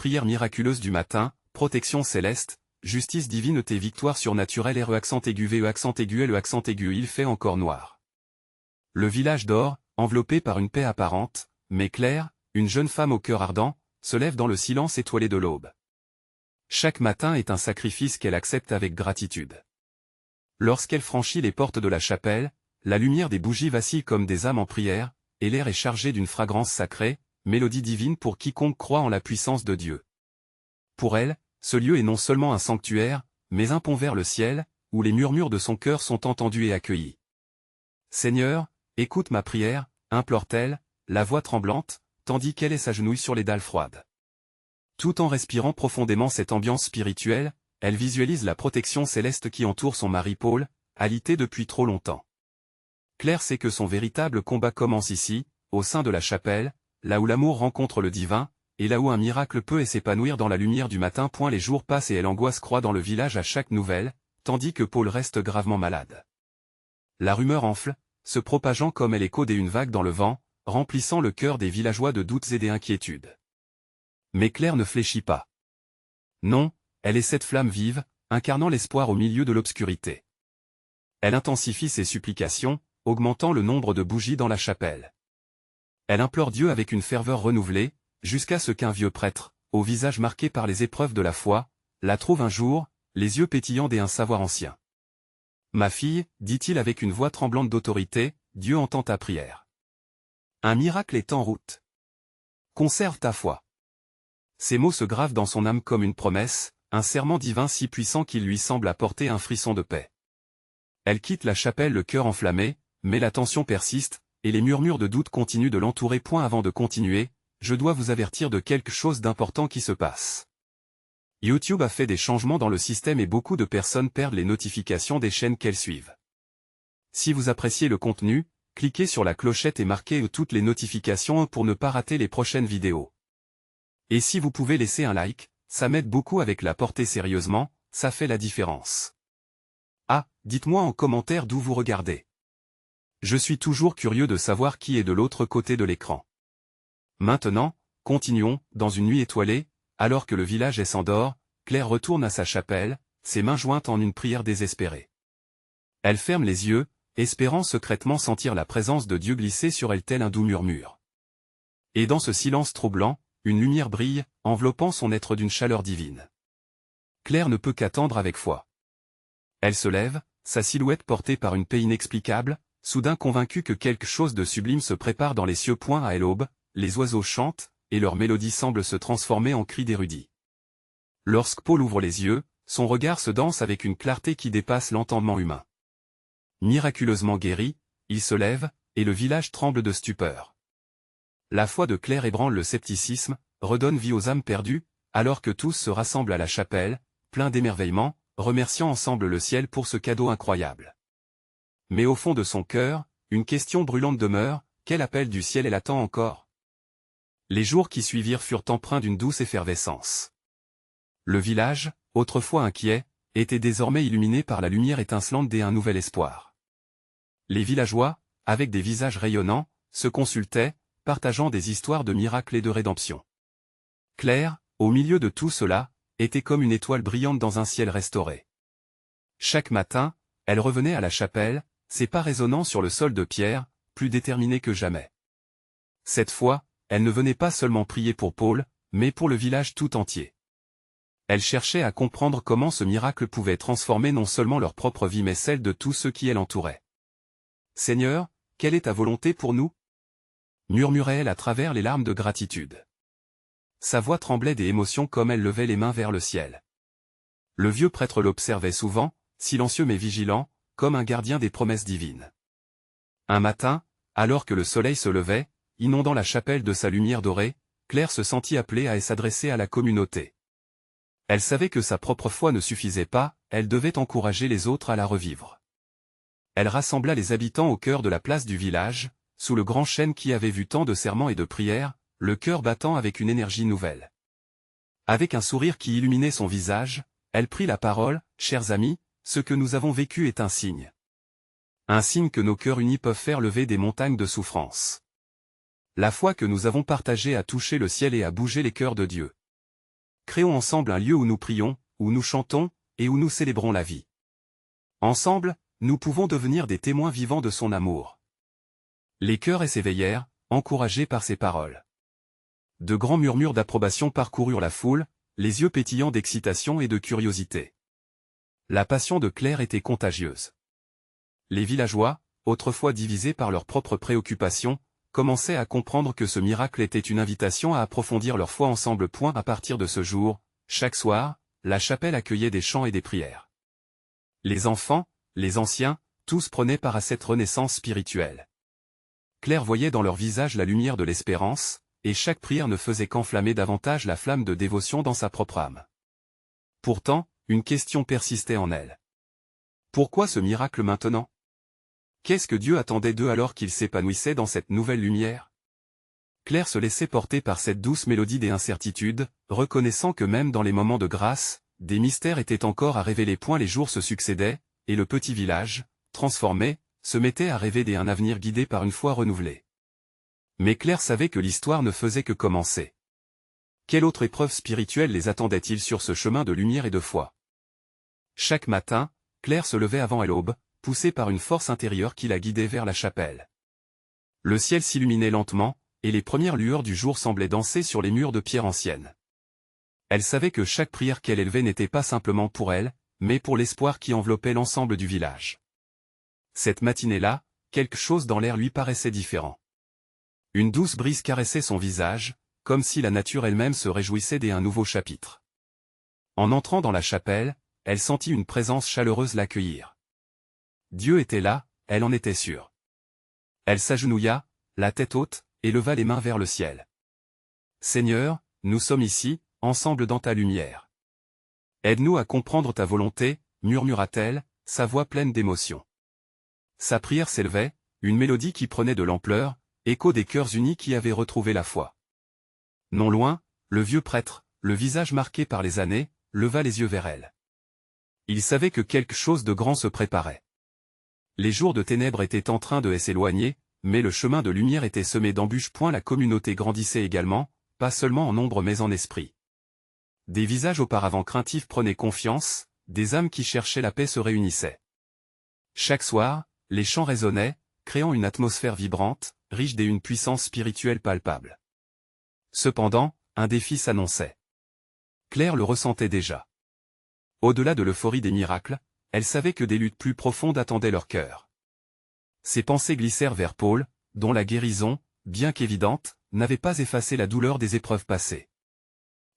prière miraculeuse du matin, protection céleste, justice divine T victoire surnaturelle RE accent aigu VE accent aigu LE accent aigu il fait encore noir. Le village dort, enveloppé par une paix apparente, mais claire, une jeune femme au cœur ardent, se lève dans le silence étoilé de l'aube. Chaque matin est un sacrifice qu'elle accepte avec gratitude. Lorsqu'elle franchit les portes de la chapelle, la lumière des bougies vacille comme des âmes en prière, et l'air est chargé d'une fragrance sacrée, mélodie divine pour quiconque croit en la puissance de Dieu. Pour elle, ce lieu est non seulement un sanctuaire, mais un pont vers le ciel, où les murmures de son cœur sont entendus et accueillis. Seigneur, écoute ma prière, implore-t-elle, la voix tremblante, tandis qu'elle s'agenouille sur les dalles froides. Tout en respirant profondément cette ambiance spirituelle, elle visualise la protection céleste qui entoure son mari Paul, alité depuis trop longtemps. Claire sait que son véritable combat commence ici, au sein de la chapelle, là où l'amour rencontre le divin, et là où un miracle peut s'épanouir dans la lumière du matin. Les jours passent et l'angoisse croît dans le village à chaque nouvelle, tandis que Paul reste gravement malade. La rumeur enfle, se propageant comme l'écho d'une vague dans le vent, remplissant le cœur des villageois de doutes et d'inquiétudes. Mais Claire ne fléchit pas. Non, elle est cette flamme vive, incarnant l'espoir au milieu de l'obscurité. Elle intensifie ses supplications, augmentant le nombre de bougies dans la chapelle. Elle implore Dieu avec une ferveur renouvelée, jusqu'à ce qu'un vieux prêtre, au visage marqué par les épreuves de la foi, la trouve un jour, les yeux pétillants d'un savoir ancien. « Ma fille, dit-il avec une voix tremblante d'autorité, Dieu entend ta prière. Un miracle est en route. Conserve ta foi. » Ces mots se gravent dans son âme comme une promesse, un serment divin si puissant qu'il lui semble apporter un frisson de paix. Elle quitte la chapelle le cœur enflammé, mais la tension persiste, et les murmures de doute continuent de l'entourer. Avant de continuer, je dois vous avertir de quelque chose d'important qui se passe. YouTube a fait des changements dans le système et beaucoup de personnes perdent les notifications des chaînes qu'elles suivent. Si vous appréciez le contenu, cliquez sur la clochette et marquez toutes les notifications pour ne pas rater les prochaines vidéos. Et si vous pouvez laisser un like, ça m'aide beaucoup avec la portée sérieusement, ça fait la différence. Ah, dites-moi en commentaire d'où vous regardez. Je suis toujours curieux de savoir qui est de l'autre côté de l'écran. Maintenant, continuons, dans une nuit étoilée, alors que le village s'endort, Claire retourne à sa chapelle, ses mains jointes en une prière désespérée. Elle ferme les yeux, espérant secrètement sentir la présence de Dieu glisser sur elle tel un doux murmure. Et dans ce silence troublant, une lumière brille, enveloppant son être d'une chaleur divine. Claire ne peut qu'attendre avec foi. Elle se lève, sa silhouette portée par une paix inexplicable, soudain convaincue que quelque chose de sublime se prépare dans les cieux. À l'aube, les oiseaux chantent, et leur mélodie semble se transformer en cris d'érudits. Lorsque Paul ouvre les yeux, son regard se danse avec une clarté qui dépasse l'entendement humain. Miraculeusement guéri, il se lève, et le village tremble de stupeur. La foi de Claire ébranle le scepticisme, redonne vie aux âmes perdues, alors que tous se rassemblent à la chapelle, pleins d'émerveillement, remerciant ensemble le ciel pour ce cadeau incroyable. Mais au fond de son cœur, une question brûlante demeure, quel appel du ciel elle attend encore? Les jours qui suivirent furent empreints d'une douce effervescence. Le village, autrefois inquiet, était désormais illuminé par la lumière étincelante d'un nouvel espoir. Les villageois, avec des visages rayonnants, se consultaient, partageant des histoires de miracles et de rédemption. Claire, au milieu de tout cela, était comme une étoile brillante dans un ciel restauré. Chaque matin, elle revenait à la chapelle, ses pas résonnant sur le sol de pierre, plus déterminée que jamais. Cette fois, elle ne venait pas seulement prier pour Paul, mais pour le village tout entier. Elle cherchait à comprendre comment ce miracle pouvait transformer non seulement leur propre vie mais celle de tous ceux qui l'entouraient. « Seigneur, quelle est ta volonté pour nous ?» murmurait-elle à travers les larmes de gratitude. Sa voix tremblait des émotions comme elle levait les mains vers le ciel. Le vieux prêtre l'observait souvent, silencieux mais vigilant, comme un gardien des promesses divines. Un matin, alors que le soleil se levait, inondant la chapelle de sa lumière dorée, Claire se sentit appelée à s'adresser à la communauté. Elle savait que sa propre foi ne suffisait pas, elle devait encourager les autres à la revivre. Elle rassembla les habitants au cœur de la place du village, sous le grand chêne qui avait vu tant de serments et de prières, le cœur battant avec une énergie nouvelle. Avec un sourire qui illuminait son visage, elle prit la parole, « Chers amis, ce que nous avons vécu est un signe. Un signe que nos cœurs unis peuvent faire lever des montagnes de souffrance. La foi que nous avons partagée a touché le ciel et a bougé les cœurs de Dieu. créons ensemble un lieu où nous prions, où nous chantons, et où nous célébrons la vie. Ensemble, nous pouvons devenir des témoins vivants de son amour. Les chœurs s'éveillèrent, encouragés par ces paroles. De grands murmures d'approbation parcoururent la foule, les yeux pétillants d'excitation et de curiosité. La passion de Claire était contagieuse. Les villageois, autrefois divisés par leurs propres préoccupations, commençaient à comprendre que ce miracle était une invitation à approfondir leur foi ensemble. À partir de ce jour, chaque soir, la chapelle accueillait des chants et des prières. Les enfants, les anciens, tous prenaient part à cette renaissance spirituelle. Claire voyait dans leurs visages la lumière de l'espérance, et chaque prière ne faisait qu'enflammer davantage la flamme de dévotion dans sa propre âme. Pourtant, une question persistait en elle. Pourquoi ce miracle maintenant? Qu'est-ce que Dieu attendait d'eux alors qu'ils s'épanouissaient dans cette nouvelle lumière? Claire se laissait porter par cette douce mélodie des incertitudes, reconnaissant que même dans les moments de grâce, des mystères étaient encore à révéler. Les jours se succédaient, et le petit village, transformé, se mettait à rêver d'un avenir guidé par une foi renouvelée. Mais Claire savait que l'histoire ne faisait que commencer. Quelle autre épreuve spirituelle les attendait-il sur ce chemin de lumière et de foi? Chaque matin, Claire se levait avant l'aube, poussée par une force intérieure qui la guidait vers la chapelle. Le ciel s'illuminait lentement, et les premières lueurs du jour semblaient danser sur les murs de pierre ancienne. Elle savait que chaque prière qu'elle élevait n'était pas simplement pour elle, mais pour l'espoir qui enveloppait l'ensemble du village. Cette matinée-là, quelque chose dans l'air lui paraissait différent. Une douce brise caressait son visage, comme si la nature elle-même se réjouissait d'un nouveau chapitre. En entrant dans la chapelle, elle sentit une présence chaleureuse l'accueillir. Dieu était là, elle en était sûre. Elle s'agenouilla, la tête haute, et leva les mains vers le ciel. « Seigneur, nous sommes ici, ensemble dans ta lumière. Aide-nous à comprendre ta volonté, » murmura-t-elle, sa voix pleine d'émotion. Sa prière s'élevait, une mélodie qui prenait de l'ampleur, écho des cœurs unis qui avaient retrouvé la foi. Non loin, le vieux prêtre, le visage marqué par les années, leva les yeux vers elle. Il savait que quelque chose de grand se préparait. Les jours de ténèbres étaient en train de s'éloigner, mais le chemin de lumière était semé d'embûches. La communauté grandissait également, pas seulement en nombre mais en esprit. Des visages auparavant craintifs prenaient confiance, des âmes qui cherchaient la paix se réunissaient. Chaque soir, les chants résonnaient, créant une atmosphère vibrante, riche d'une puissance spirituelle palpable. Cependant, un défi s'annonçait. Claire le ressentait déjà. Au-delà de l'euphorie des miracles, elle savait que des luttes plus profondes attendaient leur cœur. Ses pensées glissèrent vers Paul, dont la guérison, bien qu'évidente, n'avait pas effacé la douleur des épreuves passées.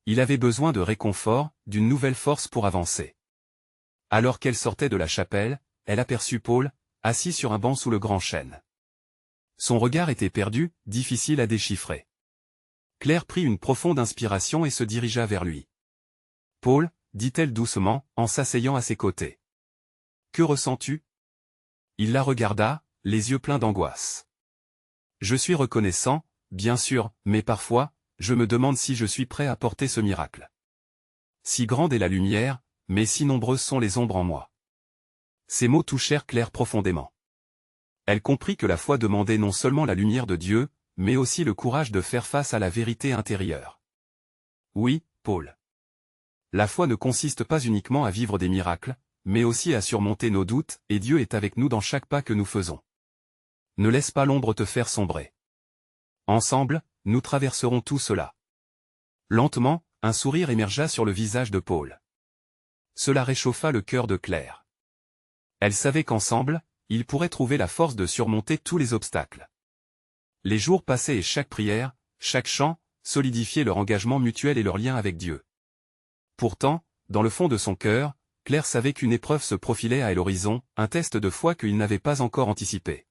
Il avait besoin de réconfort, d'une nouvelle force pour avancer. Alors qu'elle sortait de la chapelle, elle aperçut Paul, assis sur un banc sous le grand chêne. Son regard était perdu, difficile à déchiffrer. Claire prit une profonde inspiration et se dirigea vers lui. « Paul, » dit-elle doucement, en s'asseyant à ses côtés. « Que ressens-tu » Il la regarda, les yeux pleins d'angoisse. « Je suis reconnaissant, bien sûr, mais parfois, je me demande si je suis prêt à porter ce miracle. Si grande est la lumière, mais si nombreuses sont les ombres en moi. » Ces mots touchèrent Claire profondément. Elle comprit que la foi demandait non seulement la lumière de Dieu, mais aussi le courage de faire face à la vérité intérieure. Oui, Paul. La foi ne consiste pas uniquement à vivre des miracles, mais aussi à surmonter nos doutes, et Dieu est avec nous dans chaque pas que nous faisons. Ne laisse pas l'ombre te faire sombrer. Ensemble, nous traverserons tout cela. Lentement, un sourire émergea sur le visage de Paul. Cela réchauffa le cœur de Claire. Elle savait qu'ensemble, ils pourraient trouver la force de surmonter tous les obstacles. Les jours passaient et chaque prière, chaque chant, solidifiait leur engagement mutuel et leur lien avec Dieu. Pourtant, dans le fond de son cœur, Claire savait qu'une épreuve se profilait à l'horizon, un test de foi qu'il n'avait pas encore anticipé.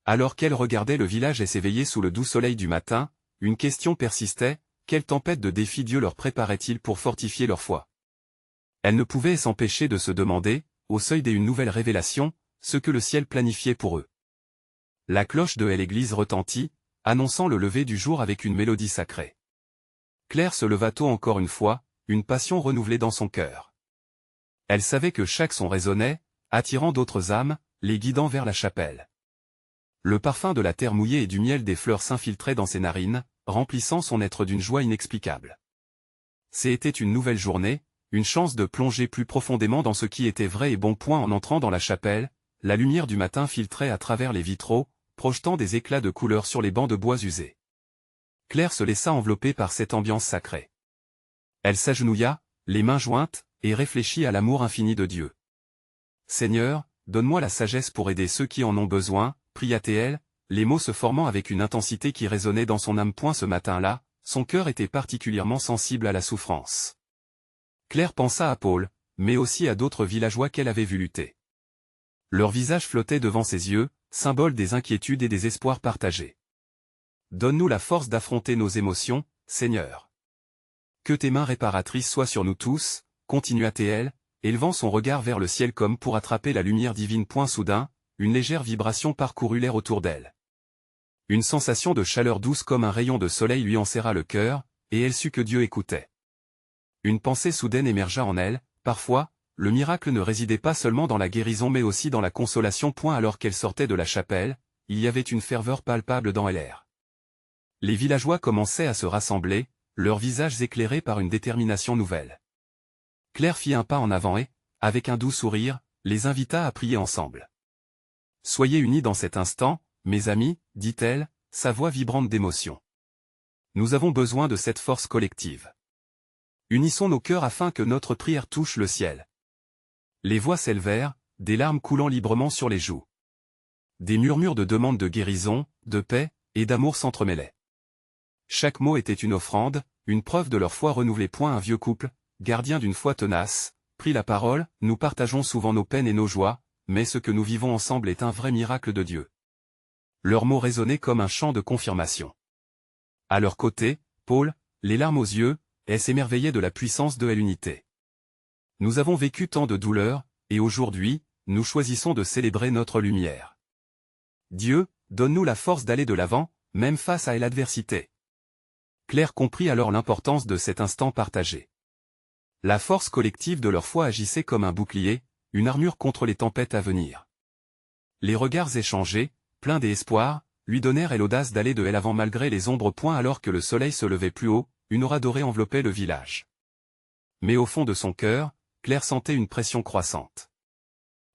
Alors qu'elle regardait le village s'éveiller sous le doux soleil du matin, une question persistait, quelle tempête de défis Dieu leur préparait-il pour fortifier leur foi? Elle ne pouvait s'empêcher de se demander, au seuil d'une nouvelle révélation, ce que le ciel planifiait pour eux. La cloche de l'église retentit, annonçant le lever du jour avec une mélodie sacrée. Claire se leva tôt encore une fois, une passion renouvelée dans son cœur. Elle savait que chaque son résonnait, attirant d'autres âmes, les guidant vers la chapelle. Le parfum de la terre mouillée et du miel des fleurs s'infiltrait dans ses narines, remplissant son être d'une joie inexplicable. c'était une nouvelle journée, une chance de plonger plus profondément dans ce qui était vrai et bon. En entrant dans la chapelle, la lumière du matin filtrait à travers les vitraux, projetant des éclats de couleurs sur les bancs de bois usés. Claire se laissa envelopper par cette ambiance sacrée. Elle s'agenouilla, les mains jointes, et réfléchit à l'amour infini de Dieu. « Seigneur, donne-moi la sagesse pour aider ceux qui en ont besoin », pria-t-elle, les mots se formant avec une intensité qui résonnait dans son âme. Ce matin-là, son cœur était particulièrement sensible à la souffrance. Claire pensa à Paul, mais aussi à d'autres villageois qu'elle avait vus lutter. Leur visage flottait devant ses yeux, symbole des inquiétudes et des espoirs partagés. « Donne-nous la force d'affronter nos émotions, Seigneur. Que tes mains réparatrices soient sur nous tous, » continua-t-elle, élevant son regard vers le ciel comme pour attraper la lumière divine. Soudain, une légère vibration parcourut l'air autour d'elle. Une sensation de chaleur douce comme un rayon de soleil lui enserra le cœur, et elle sut que Dieu écoutait. Une pensée soudaine émergea en elle, parfois, le miracle ne résidait pas seulement dans la guérison mais aussi dans la consolation. Alors qu'elle sortait de la chapelle, il y avait une ferveur palpable dans l'air. Les villageois commençaient à se rassembler, leurs visages éclairés par une détermination nouvelle. Claire fit un pas en avant et, avec un doux sourire, les invita à prier ensemble. « Soyez unis dans cet instant, mes amis, dit-elle, sa voix vibrante d'émotion. Nous avons besoin de cette force collective. Unissons nos cœurs afin que notre prière touche le ciel. » Les voix s'élevèrent, des larmes coulant librement sur les joues. Des murmures de demande de guérison, de paix, et d'amour s'entremêlaient. Chaque mot était une offrande, une preuve de leur foi renouvelée. Un vieux couple, gardien d'une foi tenace, prit la parole. « Nous partageons souvent nos peines et nos joies, mais ce que nous vivons ensemble est un vrai miracle de Dieu. » Leurs mots résonnaient comme un chant de confirmation. À leur côté, Paul, les larmes aux yeux, s'émerveillait de la puissance de l'unité. « Nous avons vécu tant de douleurs, et aujourd'hui, nous choisissons de célébrer notre lumière. Dieu, donne-nous la force d'aller de l'avant, même face à l'adversité. » Claire comprit alors l'importance de cet instant partagé. La force collective de leur foi agissait comme un bouclier, une armure contre les tempêtes à venir. Les regards échangés, pleins d'espoir, lui donnèrent l'audace d'aller de l'avant malgré les ombres. Alors que le soleil se levait plus haut, une aura dorée enveloppait le village. Mais au fond de son cœur, Claire sentait une pression croissante.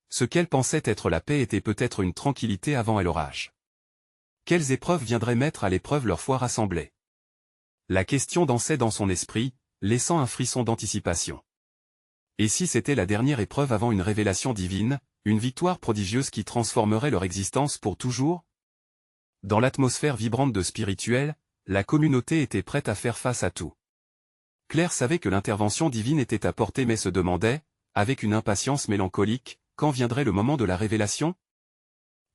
Ce qu'elle pensait être la paix était peut-être une tranquillité avant l'orage. Quelles épreuves viendraient mettre à l'épreuve leur foi rassemblée? La question dansait dans son esprit, laissant un frisson d'anticipation. Et si c'était la dernière épreuve avant une révélation divine, une victoire prodigieuse qui transformerait leur existence pour toujours? Dans l'atmosphère vibrante de spirituel, la communauté était prête à faire face à tout. Claire savait que l'intervention divine était à portée mais se demandait, avec une impatience mélancolique, quand viendrait le moment de la révélation?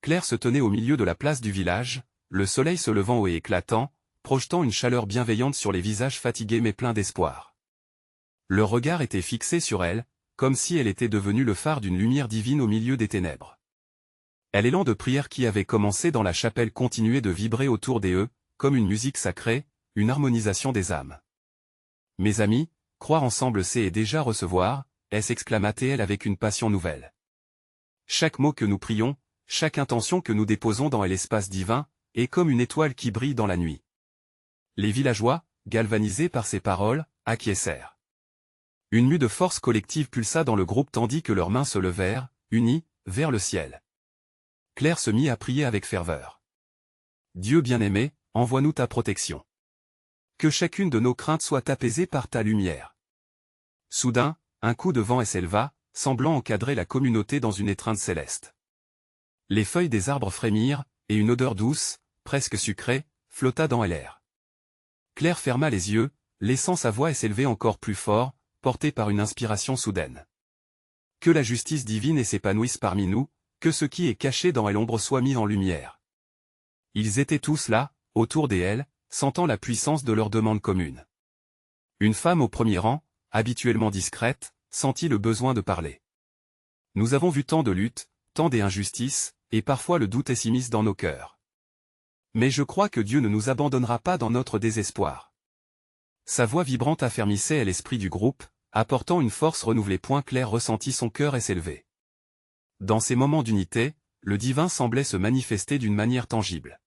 Claire se tenait au milieu de la place du village, le soleil se levant haut et éclatant, projetant une chaleur bienveillante sur les visages fatigués mais pleins d'espoir. Leur regard était fixé sur elle, comme si elle était devenue le phare d'une lumière divine au milieu des ténèbres. L'élan de prière qui avait commencé dans la chapelle continuait de vibrer autour d'eux, comme une musique sacrée, une harmonisation des âmes. « Mes amis, croire ensemble c'est déjà recevoir », s'exclama-t-elle avec une passion nouvelle. Chaque mot que nous prions, chaque intention que nous déposons dans l'espace divin, est comme une étoile qui brille dans la nuit. Les villageois, galvanisés par ces paroles, acquiescèrent. Une mue de force collective pulsa dans le groupe tandis que leurs mains se levèrent, unies, vers le ciel. Claire se mit à prier avec ferveur. « Dieu bien-aimé, envoie-nous ta protection. Que chacune de nos craintes soit apaisée par ta lumière. » Soudain, un coup de vent s'éleva, semblant encadrer la communauté dans une étreinte céleste. Les feuilles des arbres frémirent, et une odeur douce, presque sucrée, flotta dans l'air. Claire ferma les yeux, laissant sa voix s'élever encore plus fort, portée par une inspiration soudaine. Que la justice divine s'épanouisse parmi nous, que ce qui est caché dans l'ombre soit mis en lumière. Ils étaient tous là, autour d'elle, sentant la puissance de leur demande commune. Une femme au premier rang, habituellement discrète, sentit le besoin de parler. Nous avons vu tant de luttes, tant d'injustices, et parfois le doute s'immisce dans nos cœurs. Mais je crois que Dieu ne nous abandonnera pas dans notre désespoir. Sa voix vibrante affermissait l'esprit du groupe, apportant une force renouvelée. Claire ressentit son cœur s'élever. Dans ces moments d'unité, le divin semblait se manifester d'une manière tangible.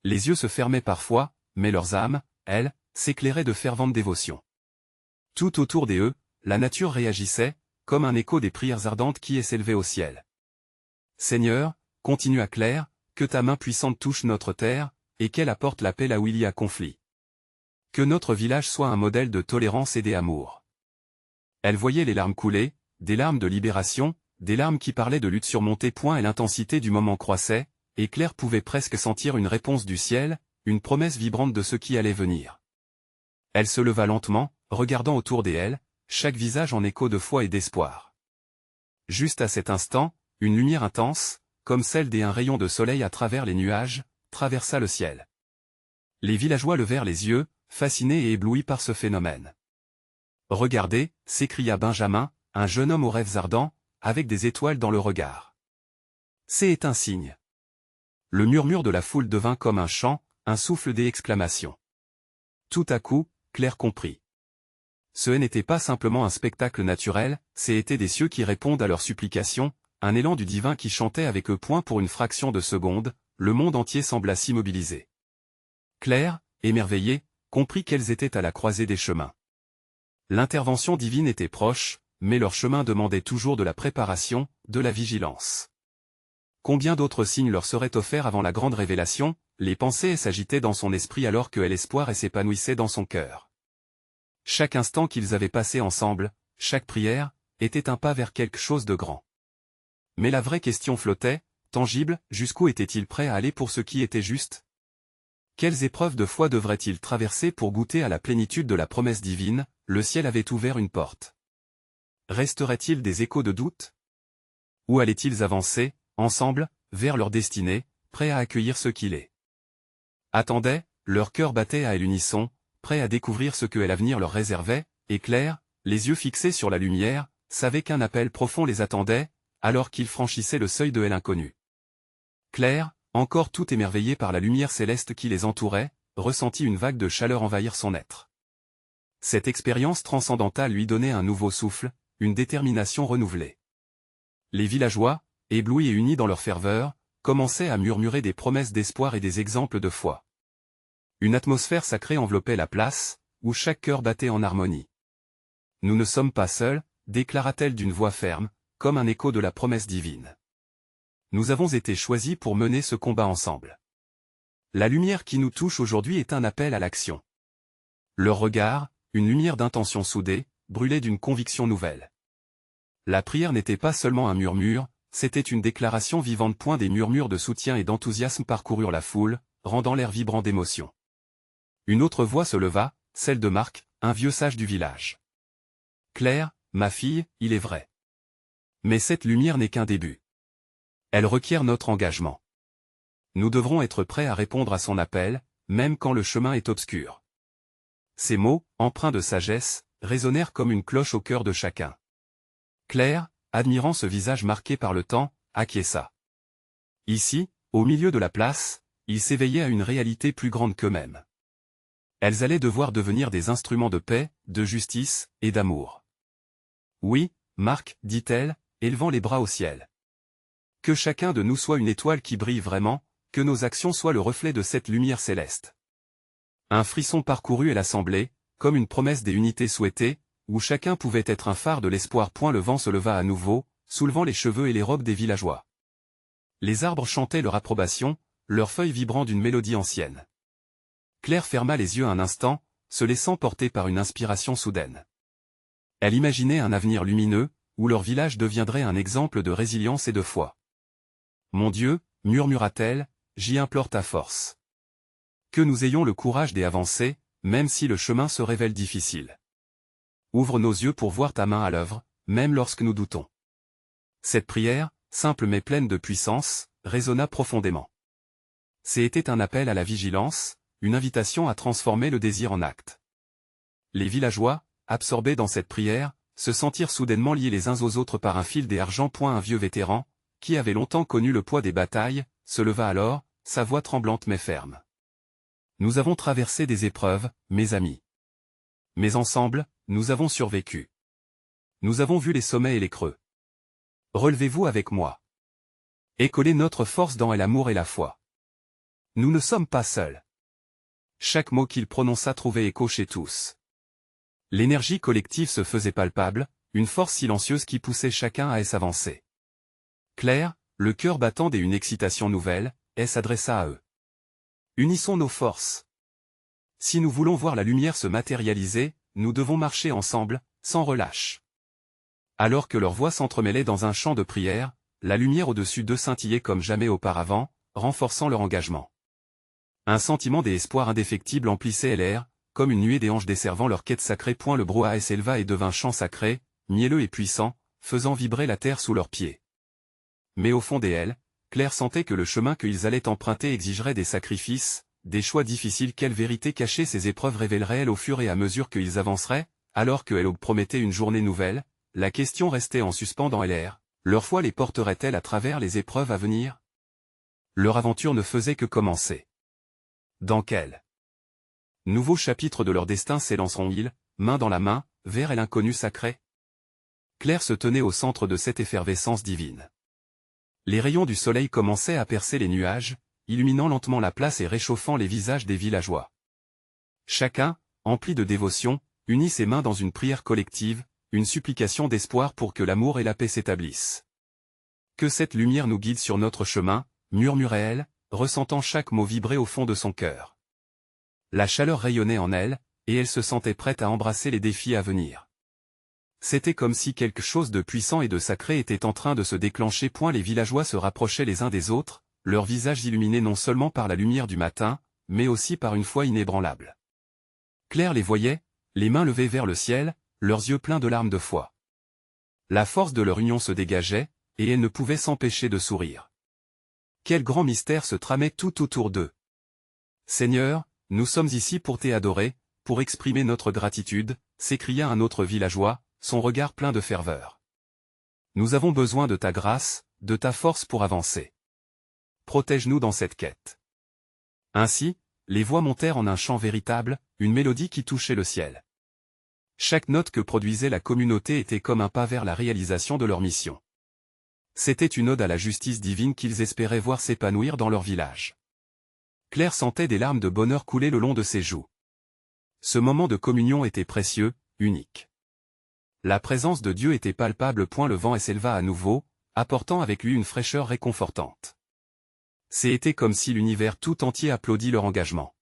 Les yeux se fermaient parfois, mais leurs âmes, elles, s'éclairaient de fervente dévotion. Tout autour d'eux, la nature réagissait, comme un écho des prières ardentes qui s'élevaient au ciel. Seigneur, continua Claire, que ta main puissante touche notre terre, et qu'elle apporte la paix là où il y a conflit. Que notre village soit un modèle de tolérance et d'amour. Elle voyait les larmes couler, des larmes de libération, des larmes qui parlaient de lutte surmontée. Et l'intensité du moment croissait, et Claire pouvait presque sentir une réponse du ciel, une promesse vibrante de ce qui allait venir. Elle se leva lentement, regardant autour d'elle, chaque visage en écho de foi et d'espoir. Juste à cet instant, une lumière intense, comme celle d'un rayon de soleil à travers les nuages, traversa le ciel. Les villageois levèrent les yeux, fascinés et éblouis par ce phénomène. « Regardez » s'écria Benjamin, un jeune homme aux rêves ardents, avec des étoiles dans le regard. « C'est un signe. » Le murmure de la foule devint comme un chant, un souffle d'exclamation. Tout à coup, Claire comprit. Ce n'était pas simplement un spectacle naturel, c'étaient des cieux qui répondent à leurs supplications, un élan du divin qui chantait avec eux. Pour une fraction de seconde, le monde entier sembla s'immobiliser. Claire, émerveillée, comprit qu'elles étaient à la croisée des chemins. L'intervention divine était proche, mais leur chemin demandait toujours de la préparation, de la vigilance. Combien d'autres signes leur seraient offerts avant la grande révélation? Les pensées s'agitaient dans son esprit alors que l'espoir s'épanouissait dans son cœur. Chaque instant qu'ils avaient passé ensemble, chaque prière, était un pas vers quelque chose de grand. Mais la vraie question flottait, tangible, jusqu'où était-il prêt à aller pour ce qui était juste? Quelles épreuves de foi devrait-il traverser pour goûter à la plénitude de la promesse divine? Le ciel avait ouvert une porte. Resterait-il des échos de doute? Où allaient-ils avancer, ensemble, vers leur destinée, prêts à accueillir ce qu'il est? Attendaient, leur cœur battait à l'unisson, prêts à découvrir ce que l'avenir leur réservait, et Claire, les yeux fixés sur la lumière, savait qu'un appel profond les attendait, alors qu'ils franchissaient le seuil de l'inconnu. Claire, encore tout émerveillée par la lumière céleste qui les entourait, ressentit une vague de chaleur envahir son être. Cette expérience transcendantale lui donnait un nouveau souffle, une détermination renouvelée. Les villageois, éblouis et unis dans leur ferveur, commençaient à murmurer des promesses d'espoir et des exemples de foi. Une atmosphère sacrée enveloppait la place, où chaque cœur battait en harmonie. « Nous ne sommes pas seuls », déclara-t-elle d'une voix ferme, comme un écho de la promesse divine. Nous avons été choisis pour mener ce combat ensemble. La lumière qui nous touche aujourd'hui est un appel à l'action. Leur regard, une lumière d'intention soudée, brûlait d'une conviction nouvelle. La prière n'était pas seulement un murmure, c'était une déclaration vivante. Des murmures de soutien et d'enthousiasme parcoururent la foule, rendant l'air vibrant d'émotion. Une autre voix se leva, celle de Marc, un vieux sage du village. « Claire, ma fille, il est vrai. Mais cette lumière n'est qu'un début. Elle requiert notre engagement. Nous devrons être prêts à répondre à son appel, même quand le chemin est obscur. » Ces mots, empreints de sagesse, résonnèrent comme une cloche au cœur de chacun. Claire, admirant ce visage marqué par le temps, acquiesça. Ici, au milieu de la place, ils s'éveillaient à une réalité plus grande qu'eux-mêmes. Elles allaient devoir devenir des instruments de paix, de justice, et d'amour. « Oui, Marc, dit-elle, élevant les bras au ciel. Que chacun de nous soit une étoile qui brille vraiment, que nos actions soient le reflet de cette lumière céleste. » Un frisson parcourut l'assemblée, comme une promesse des unités souhaitées, où chacun pouvait être un phare de l'espoir. Le vent se leva à nouveau, soulevant les cheveux et les robes des villageois. Les arbres chantaient leur approbation, leurs feuilles vibrant d'une mélodie ancienne. Claire ferma les yeux un instant, se laissant porter par une inspiration soudaine. Elle imaginait un avenir lumineux, où leur village deviendrait un exemple de résilience et de foi. « Mon Dieu, murmura-t-elle, j'y implore ta force. Que nous ayons le courage d'avancer, même si le chemin se révèle difficile. Ouvre nos yeux pour voir ta main à l'œuvre, même lorsque nous doutons. » Cette prière, simple mais pleine de puissance, résonna profondément. C'était un appel à la vigilance, une invitation à transformer le désir en acte. Les villageois, absorbés dans cette prière, se sentirent soudainement liés les uns aux autres par un fil d'argent. Un vieux vétéran, qui avait longtemps connu le poids des batailles, se leva alors, sa voix tremblante mais ferme. « Nous avons traversé des épreuves, mes amis. Mais ensemble, nous avons survécu. Nous avons vu les sommets et les creux. Relevez-vous avec moi. Écolez notre force dans l'amour et la foi. Nous ne sommes pas seuls. » Chaque mot qu'il prononça trouvait écho chez tous. L'énergie collective se faisait palpable, une force silencieuse qui poussait chacun à s'avancer. Claire, le cœur battant et une excitation nouvelle, s'adressa à eux. Unissons nos forces. Si nous voulons voir la lumière se matérialiser, nous devons marcher ensemble, sans relâche. Alors que leurs voix s'entremêlaient dans un chant de prière, la lumière au-dessus d'eux scintillait comme jamais auparavant, renforçant leur engagement. Un sentiment d'espoir indéfectible emplissait l'air, comme une nuée d'anges desservant leur quête sacrée. Le brouhaha s'éleva et devint chant sacré, mielleux et puissant, faisant vibrer la terre sous leurs pieds. Mais au fond d'elle, Claire sentait que le chemin qu'ils allaient emprunter exigerait des sacrifices, des choix difficiles. Quelle vérité cachée ces épreuves révéleraient-elles au fur et à mesure qu'ils avanceraient, alors que Aube promettait une journée nouvelle? La question restait en suspens dans l'air. Leur foi les porterait-elle à travers les épreuves à venir? Leur aventure ne faisait que commencer. Dans quel nouveau chapitre de leur destin s'élanceront-ils, main dans la main, vers l'inconnu sacré? Claire se tenait au centre de cette effervescence divine. Les rayons du soleil commençaient à percer les nuages, illuminant lentement la place et réchauffant les visages des villageois. Chacun, empli de dévotion, unit ses mains dans une prière collective, une supplication d'espoir pour que l'amour et la paix s'établissent. Que cette lumière nous guide sur notre chemin, murmurait-elle, ressentant chaque mot vibrer au fond de son cœur. La chaleur rayonnait en elle, et elle se sentait prête à embrasser les défis à venir. C'était comme si quelque chose de puissant et de sacré était en train de se déclencher. Les villageois se rapprochaient les uns des autres, leurs visages illuminés non seulement par la lumière du matin, mais aussi par une foi inébranlable. Claire les voyait, les mains levées vers le ciel, leurs yeux pleins de larmes de foi. La force de leur union se dégageait, et elle ne pouvait s'empêcher de sourire. Quel grand mystère se tramait tout autour d'eux. Seigneur, nous sommes ici pour t'adorer, pour exprimer notre gratitude, s'écria un autre villageois, son regard plein de ferveur. Nous avons besoin de ta grâce, de ta force pour avancer. Protège-nous dans cette quête. Ainsi, les voix montèrent en un chant véritable, une mélodie qui touchait le ciel. Chaque note que produisait la communauté était comme un pas vers la réalisation de leur mission. C'était une ode à la justice divine qu'ils espéraient voir s'épanouir dans leur village. Claire sentait des larmes de bonheur couler le long de ses joues. Ce moment de communion était précieux, unique. La présence de Dieu était palpable. Le vent s'éleva à nouveau, apportant avec lui une fraîcheur réconfortante. C'était comme si l'univers tout entier applaudit leur engagement.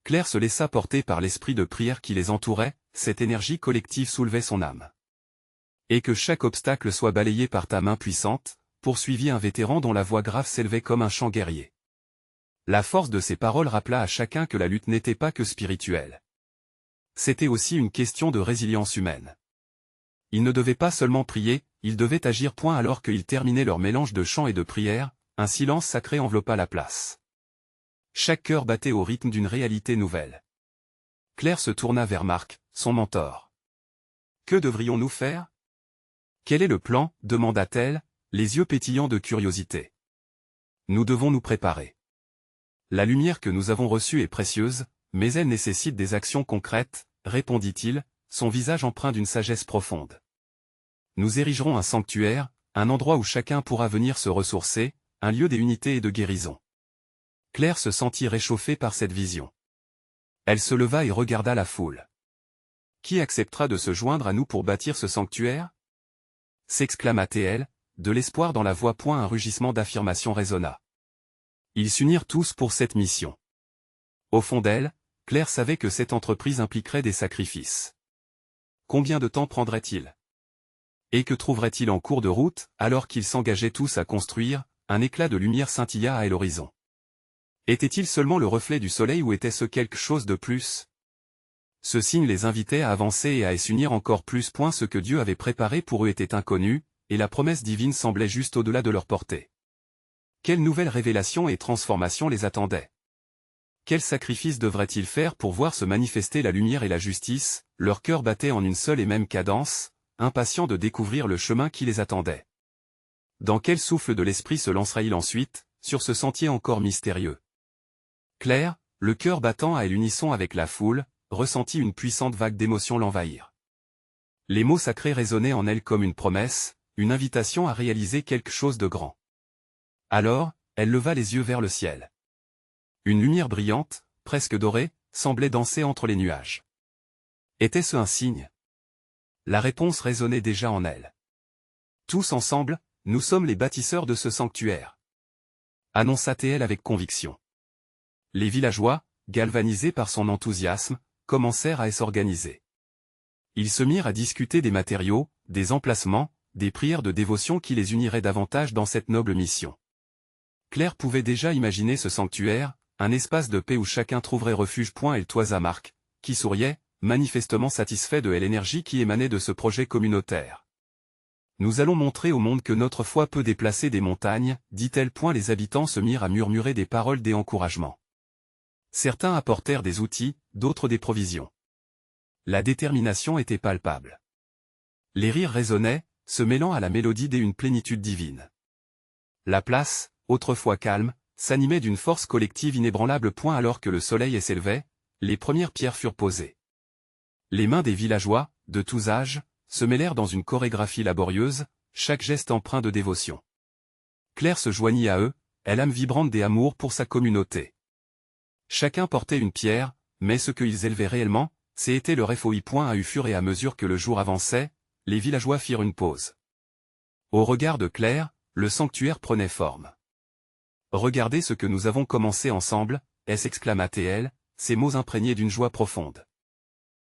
Claire se laissa porter par l'esprit de prière qui les entourait, cette énergie collective soulevait son âme. Et que chaque obstacle soit balayé par ta main puissante, poursuivit un vétéran dont la voix grave s'élevait comme un chant guerrier. La force de ces paroles rappela à chacun que la lutte n'était pas que spirituelle. C'était aussi une question de résilience humaine. Ils ne devaient pas seulement prier, ils devaient agir. Alors qu'ils terminaient leur mélange de chants et de prières, un silence sacré enveloppa la place. Chaque cœur battait au rythme d'une réalité nouvelle. Claire se tourna vers Marc, son mentor. Que devrions-nous faire? Quel est le plan? Demanda-t-elle, les yeux pétillants de curiosité. Nous devons nous préparer. La lumière que nous avons reçue est précieuse, mais elle nécessite des actions concrètes, répondit-il, son visage empreint d'une sagesse profonde. Nous érigerons un sanctuaire, un endroit où chacun pourra venir se ressourcer, un lieu d'unité et de guérison. Claire se sentit réchauffée par cette vision. Elle se leva et regarda la foule. Qui acceptera de se joindre à nous pour bâtir ce sanctuaire? S'exclama-t-elle, de l'espoir dans la voix. Un rugissement d'affirmation résonna. Ils s'unirent tous pour cette mission. Au fond d'elle, Claire savait que cette entreprise impliquerait des sacrifices. Combien de temps prendrait-il? Et que trouverait-il en cours de route, alors qu'ils s'engageaient tous à construire? Un éclat de lumière scintilla à l'horizon. Était-il seulement le reflet du soleil ou était-ce quelque chose de plus? Ce signe les invitait à avancer et à s'unir encore plus. Ce que Dieu avait préparé pour eux était inconnu, et la promesse divine semblait juste au-delà de leur portée. Quelle nouvelle révélation et transformation les attendait? Quel sacrifice devraient-ils faire pour voir se manifester la lumière et la justice? Leur cœur battait en une seule et même cadence, impatient de découvrir le chemin qui les attendait. Dans quel souffle de l'esprit se lancerait-il ensuite, sur ce sentier encore mystérieux? Claire, le cœur battant à l'unisson avec la foule, ressentit une puissante vague d'émotions l'envahir. Les mots sacrés résonnaient en elle comme une promesse, une invitation à réaliser quelque chose de grand. Alors, elle leva les yeux vers le ciel. Une lumière brillante, presque dorée, semblait danser entre les nuages. Était-ce un signe? La réponse résonnait déjà en elle. Tous ensemble, nous sommes les bâtisseurs de ce sanctuaire, annonça-t-elle avec conviction. Les villageois, galvanisés par son enthousiasme, commencèrent à s'organiser. Ils se mirent à discuter des matériaux, des emplacements, des prières de dévotion qui les uniraient davantage dans cette noble mission. Claire pouvait déjà imaginer ce sanctuaire, un espace de paix où chacun trouverait refuge. Elle toisa Marc, qui souriait, manifestement satisfait de l'énergie qui émanait de ce projet communautaire. Nous allons montrer au monde que notre foi peut déplacer des montagnes, dit-elle. Les habitants se mirent à murmurer des paroles d'encouragement. Certains apportèrent des outils, d'autres des provisions. La détermination était palpable. Les rires résonnaient, se mêlant à la mélodie d'une plénitude divine. La place, autrefois calme, s'animait d'une force collective inébranlable. Alors que le soleil s'élevait, les premières pierres furent posées. Les mains des villageois, de tous âges, se mêlèrent dans une chorégraphie laborieuse, chaque geste empreint de dévotion. Claire se joignit à eux, elle âme vibrante des amours pour sa communauté. Chacun portait une pierre, mais ce qu'ils élevaient réellement, c'était le FOI. À fur et à mesure que le jour avançait, les villageois firent une pause. Au regard de Claire, le sanctuaire prenait forme. Regardez ce que nous avons commencé ensemble, s'exclama-t-elle, ces mots imprégnés d'une joie profonde.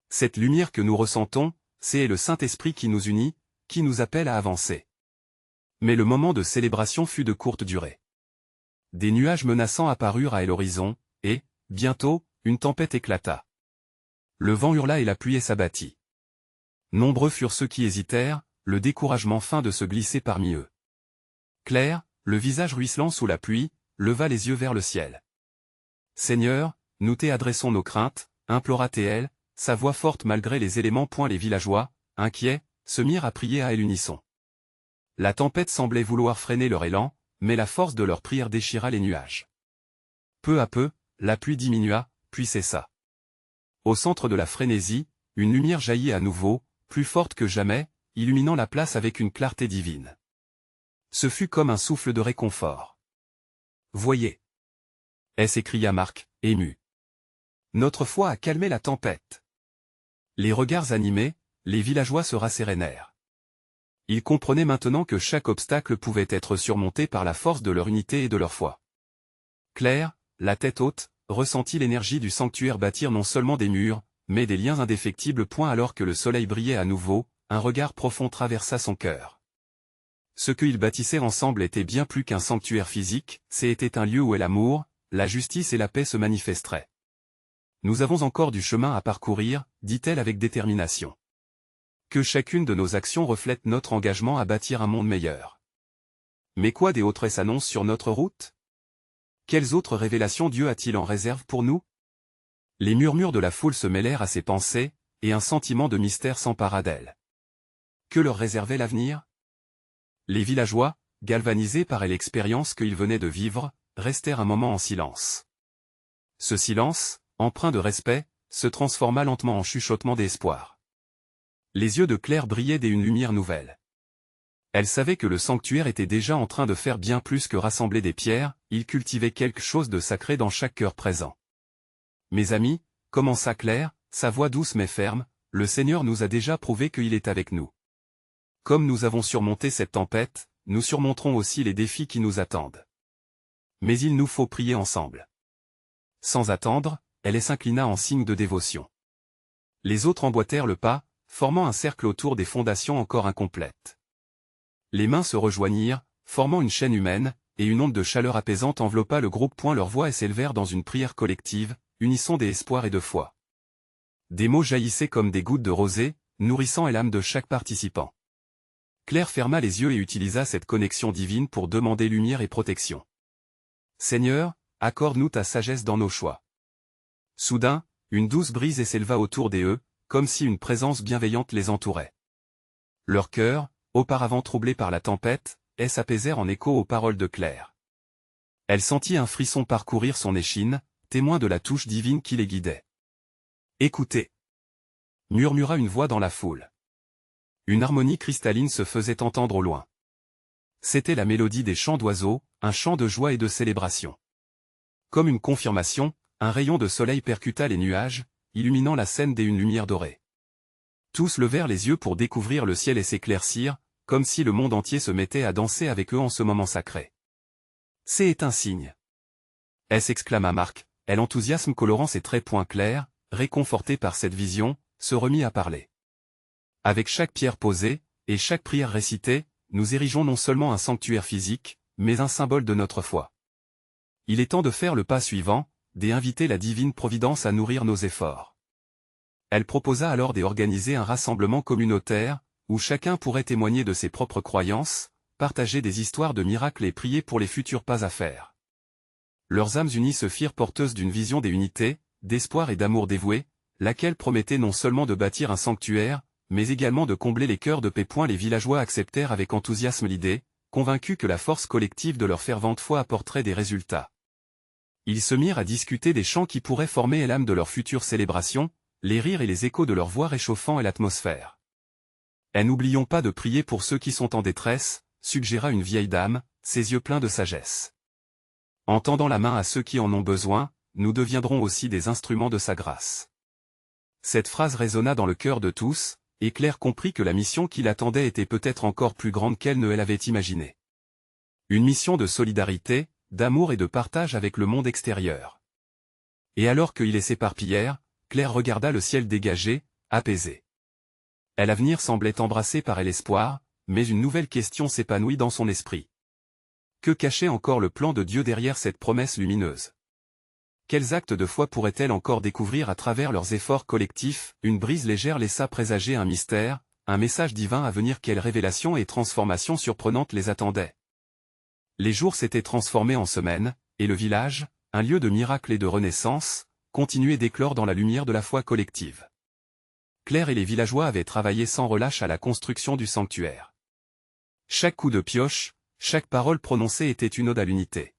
Cette lumière que nous ressentons, c'est le Saint-Esprit qui nous unit, qui nous appelle à avancer. Mais le moment de célébration fut de courte durée. Des nuages menaçants apparurent à l'horizon, et, bientôt, une tempête éclata. Le vent hurla et la pluie s'abattit. Nombreux furent ceux qui hésitèrent, le découragement feint de se glisser parmi eux. Claire, le visage ruisselant sous la pluie, leva les yeux vers le ciel. « Seigneur, nous t'adressons nos craintes, » implora-t-elle, sa voix forte malgré les éléments. Les villageois, inquiets, se mirent à prier à l'unisson. La tempête semblait vouloir freiner leur élan, mais la force de leur prière déchira les nuages. Peu à peu, la pluie diminua, puis cessa. Au centre de la frénésie, une lumière jaillit à nouveau, plus forte que jamais, illuminant la place avec une clarté divine. Ce fut comme un souffle de réconfort. « Voyez !» s'écria Marc, ému. « Notre foi a calmé la tempête. » Les regards animés, les villageois se rassérénèrent. Ils comprenaient maintenant que chaque obstacle pouvait être surmonté par la force de leur unité et de leur foi. Claire, la tête haute, ressentit l'énergie du sanctuaire bâtir non seulement des murs, mais des liens indéfectibles. Alors que le soleil brillait à nouveau, un regard profond traversa son cœur. Ce qu'ils bâtissaient ensemble était bien plus qu'un sanctuaire physique, c'était un lieu où l'amour, la justice et la paix se manifesteraient. Nous avons encore du chemin à parcourir, dit-elle avec détermination. Que chacune de nos actions reflète notre engagement à bâtir un monde meilleur. Mais quoi d'autre s'annonce sur notre route? Quelles autres révélations Dieu a-t-il en réserve pour nous? Les murmures de la foule se mêlèrent à ses pensées, et un sentiment de mystère s'empara d'elle. Que leur réservait l'avenir? Les villageois, galvanisés par l'expérience qu'ils venaient de vivre, restèrent un moment en silence. Ce silence, empreint de respect, se transforma lentement en chuchotement d'espoir. Les yeux de Claire brillaient d'une lumière nouvelle. Elle savait que le sanctuaire était déjà en train de faire bien plus que rassembler des pierres, il cultivait quelque chose de sacré dans chaque cœur présent. « Mes amis, » commença Claire, sa voix douce mais ferme, « le Seigneur nous a déjà prouvé qu'il est avec nous. Comme nous avons surmonté cette tempête, nous surmonterons aussi les défis qui nous attendent. Mais il nous faut prier ensemble. » Sans attendre, elle s'inclina en signe de dévotion. Les autres emboîtèrent le pas, formant un cercle autour des fondations encore incomplètes. Les mains se rejoignirent, formant une chaîne humaine, et une onde de chaleur apaisante enveloppa le groupe. Leurs voix s'élevèrent dans une prière collective, unisson d'espoir et de foi. Des mots jaillissaient comme des gouttes de rosée, nourrissant l'âme de chaque participant. Claire ferma les yeux et utilisa cette connexion divine pour demander lumière et protection. « Seigneur, accorde-nous ta sagesse dans nos choix. » Soudain, une douce brise s'éleva autour d'eux, comme si une présence bienveillante les entourait. Leurs cœurs, auparavant troublés par la tempête, s'apaisèrent en écho aux paroles de Claire. Elle sentit un frisson parcourir son échine, témoin de la touche divine qui les guidait. « Écoutez !» murmura une voix dans la foule. Une harmonie cristalline se faisait entendre au loin. C'était la mélodie des chants d'oiseaux, un chant de joie et de célébration. Comme une confirmation, un rayon de soleil percuta les nuages, illuminant la scène d'une lumière dorée. Tous levèrent les yeux pour découvrir le ciel et s'éclaircir, comme si le monde entier se mettait à danser avec eux en ce moment sacré. C'est un signe. S'exclama Marc, et l'enthousiasme colorant ses traits point clairs, réconforté par cette vision, se remit à parler. Avec chaque pierre posée, et chaque prière récitée, nous érigeons non seulement un sanctuaire physique, mais un symbole de notre foi. Il est temps de faire le pas suivant, d'inviter la divine providence à nourrir nos efforts. Elle proposa alors d'organiser un rassemblement communautaire, où chacun pourrait témoigner de ses propres croyances, partager des histoires de miracles et prier pour les futurs pas à faire. Leurs âmes unies se firent porteuses d'une vision des unités, d'espoir et d'amour dévoué, laquelle promettait non seulement de bâtir un sanctuaire, mais également de combler les cœurs de paix. Les villageois acceptèrent avec enthousiasme l'idée, convaincus que la force collective de leur fervente foi apporterait des résultats. Ils se mirent à discuter des chants qui pourraient former l'âme de leur future célébration, les rires et les échos de leur voix réchauffant l'atmosphère. Et n'oublions pas de prier pour ceux qui sont en détresse, suggéra une vieille dame, ses yeux pleins de sagesse. En tendant la main à ceux qui en ont besoin, nous deviendrons aussi des instruments de sa grâce. Cette phrase résonna dans le cœur de tous, et Claire comprit que la mission qui l'attendait était peut-être encore plus grande qu'elle ne l'avait imaginée. Une mission de solidarité, d'amour et de partage avec le monde extérieur. Et alors qu'ils s'éparpillèrent, Claire regarda le ciel dégagé, apaisé. L'avenir semblait embrassé par l'espoir, mais une nouvelle question s'épanouit dans son esprit. Que cachait encore le plan de Dieu derrière cette promesse lumineuse? Quels actes de foi pourraient-elles encore découvrir à travers leurs efforts collectifs? Une brise légère laissa présager un mystère, un message divin à venir. Quelles révélations et transformations surprenantes les attendaient? Les jours s'étaient transformés en semaines, et le village, un lieu de miracle et de renaissance, continuait d'éclore dans la lumière de la foi collective. Claire et les villageois avaient travaillé sans relâche à la construction du sanctuaire. Chaque coup de pioche, chaque parole prononcée était une ode à l'unité.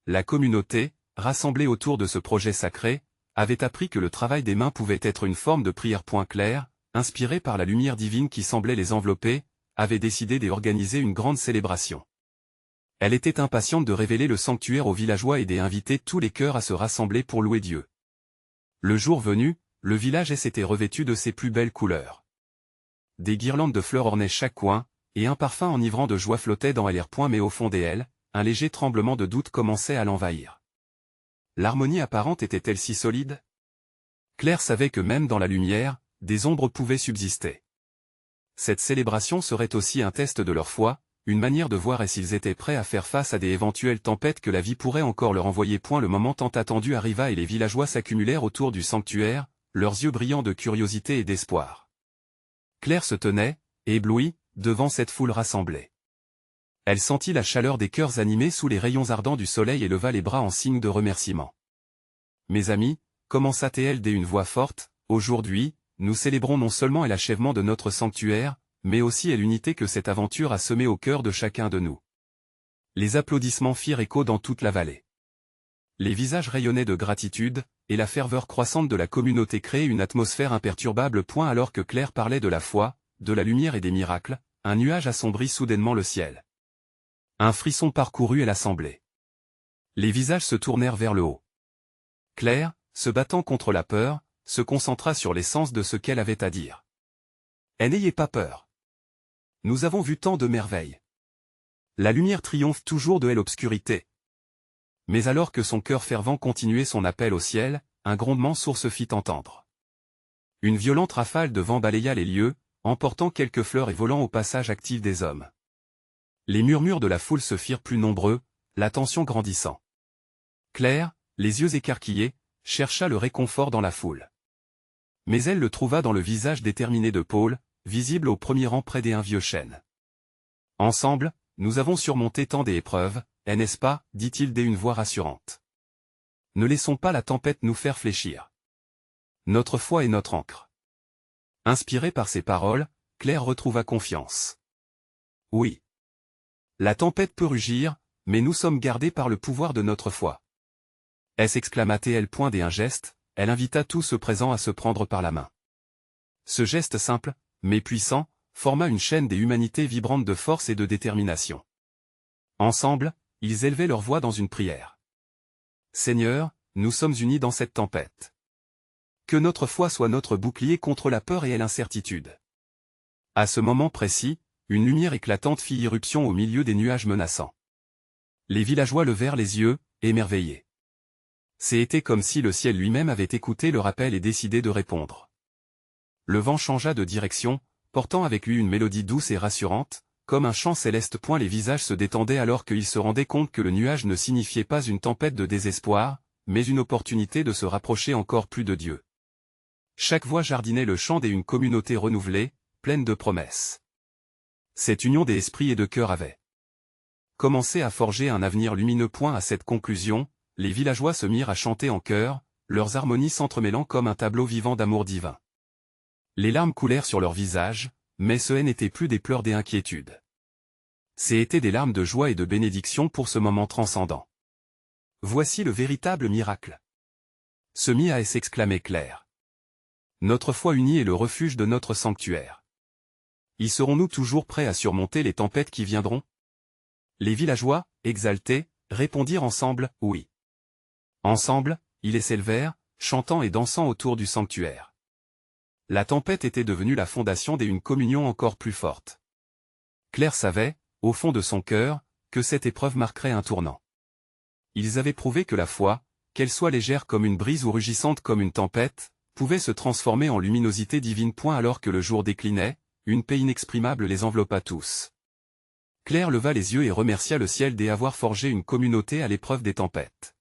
La communauté, rassemblée autour de ce projet sacré, avait appris que le travail des mains pouvait être une forme de prière. Claire, inspirée par la lumière divine qui semblait les envelopper, avait décidé d'organiser une grande célébration. Elle était impatiente de révéler le sanctuaire aux villageois et d'inviter tous les cœurs à se rassembler pour louer Dieu. Le jour venu, le village s'était revêtu de ses plus belles couleurs. Des guirlandes de fleurs ornaient chaque coin, et un parfum enivrant de joie flottait dans l'air. Mais au fond d'elle, un léger tremblement de doute commençait à l'envahir. L'harmonie apparente était-elle si solide? Claire savait que même dans la lumière, des ombres pouvaient subsister. Cette célébration serait aussi un test de leur foi, une manière de voir s'ils étaient prêts à faire face à des éventuelles tempêtes que la vie pourrait encore leur envoyer. Le moment tant attendu arriva et les villageois s'accumulèrent autour du sanctuaire, leurs yeux brillants de curiosité et d'espoir. Claire se tenait, éblouie, devant cette foule rassemblée. Elle sentit la chaleur des cœurs animés sous les rayons ardents du soleil et leva les bras en signe de remerciement. « Mes amis, commença-t-elle d'une voix forte, aujourd'hui, nous célébrons non seulement l'achèvement de notre sanctuaire, mais aussi l'unité que cette aventure a semée au cœur de chacun de nous. » Les applaudissements firent écho dans toute la vallée. Les visages rayonnaient de gratitude, et la ferveur croissante de la communauté créait une atmosphère imperturbable. Alors que Claire parlait de la foi, de la lumière et des miracles, un nuage assombrit soudainement le ciel. Un frisson parcourut l'assemblée. Les visages se tournèrent vers le haut. Claire, se battant contre la peur, se concentra sur l'essence de ce qu'elle avait à dire. « N'ayez pas peur. Nous avons vu tant de merveilles. La lumière triomphe toujours de l'obscurité. » Mais alors que son cœur fervent continuait son appel au ciel, un grondement sourd se fit entendre. Une violente rafale de vent balaya les lieux, emportant quelques fleurs et volant au passage actif des hommes. Les murmures de la foule se firent plus nombreux, la tension grandissant. Claire, les yeux écarquillés, chercha le réconfort dans la foule. Mais elle le trouva dans le visage déterminé de Paul, visible au premier rang près d'un vieux chêne. « Ensemble, nous avons surmonté tant d'épreuves, n'est-ce pas ?» dit-il d'une voix rassurante. « Ne laissons pas la tempête nous faire fléchir. Notre foi est notre ancre. » Inspirée par ces paroles, Claire retrouva confiance. Oui. La tempête peut rugir, mais nous sommes gardés par le pouvoir de notre foi. S'exclama-t-elle d'un geste, elle invita tous ceux présents à se prendre par la main. Ce geste simple, mais puissant, forma une chaîne des humanités vibrantes de force et de détermination. Ensemble, ils élevaient leur voix dans une prière. « Seigneur, nous sommes unis dans cette tempête. Que notre foi soit notre bouclier contre la peur et l'incertitude. À ce moment précis, une lumière éclatante fit irruption au milieu des nuages menaçants. Les villageois levèrent les yeux, émerveillés. C'était comme si le ciel lui-même avait écouté le rappel et décidé de répondre. Le vent changea de direction, portant avec lui une mélodie douce et rassurante, comme un chant céleste. Les visages se détendaient alors qu'ils se rendaient compte que le nuage ne signifiait pas une tempête de désespoir, mais une opportunité de se rapprocher encore plus de Dieu. Chaque voix jardinait le chant d'une communauté renouvelée, pleine de promesses. Cette union des esprits et de cœurs avait commencé à forger un avenir lumineux. À cette conclusion, les villageois se mirent à chanter en chœur, leurs harmonies s'entremêlant comme un tableau vivant d'amour divin. Les larmes coulèrent sur leurs visages, mais ce n'étaient plus des pleurs d'inquiétude. C'étaient des larmes de joie et de bénédiction pour ce moment transcendant. Voici le véritable miracle. Se mit à s'exclamer Claire. Notre foi unie est le refuge de notre sanctuaire. Y serons-nous toujours prêts à surmonter les tempêtes qui viendront? Les villageois, exaltés, répondirent ensemble, oui. Ensemble, ils s'élevèrent, chantant et dansant autour du sanctuaire. La tempête était devenue la fondation d'une communion encore plus forte. Claire savait, au fond de son cœur, que cette épreuve marquerait un tournant. Ils avaient prouvé que la foi, qu'elle soit légère comme une brise ou rugissante comme une tempête, pouvait se transformer en luminosité divine. Alors que le jour déclinait, une paix inexprimable les enveloppa tous. Claire leva les yeux et remercia le ciel d'avoir forgé une communauté à l'épreuve des tempêtes.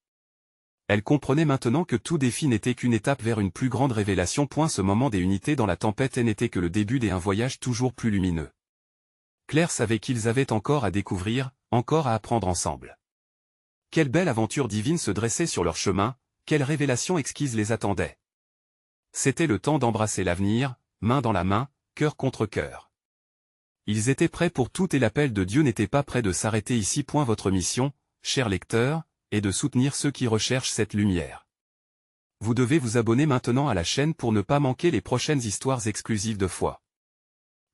Elle comprenait maintenant que tout défi n'était qu'une étape vers une plus grande révélation. Ce moment des unités dans la tempête n'était que le début d'un voyage toujours plus lumineux. Claire savait qu'ils avaient encore à découvrir, encore à apprendre ensemble. Quelle belle aventure divine se dressait sur leur chemin, quelle révélation exquise les attendait. C'était le temps d'embrasser l'avenir, main dans la main, cœur contre cœur. Ils étaient prêts pour tout et l'appel de Dieu n'était pas près de s'arrêter ici. Votre mission, chers lecteurs, est de soutenir ceux qui recherchent cette lumière. Vous devez vous abonner maintenant à la chaîne pour ne pas manquer les prochaines histoires exclusives de foi.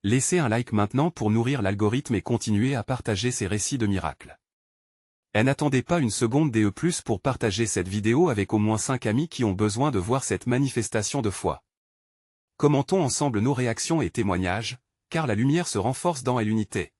Laissez un like maintenant pour nourrir l'algorithme et continuez à partager ces récits de miracles. Et n'attendez pas une seconde de plus pour partager cette vidéo avec au moins 5 amis qui ont besoin de voir cette manifestation de foi. Commentons ensemble nos réactions et témoignages, car la lumière se renforce dans l'unité.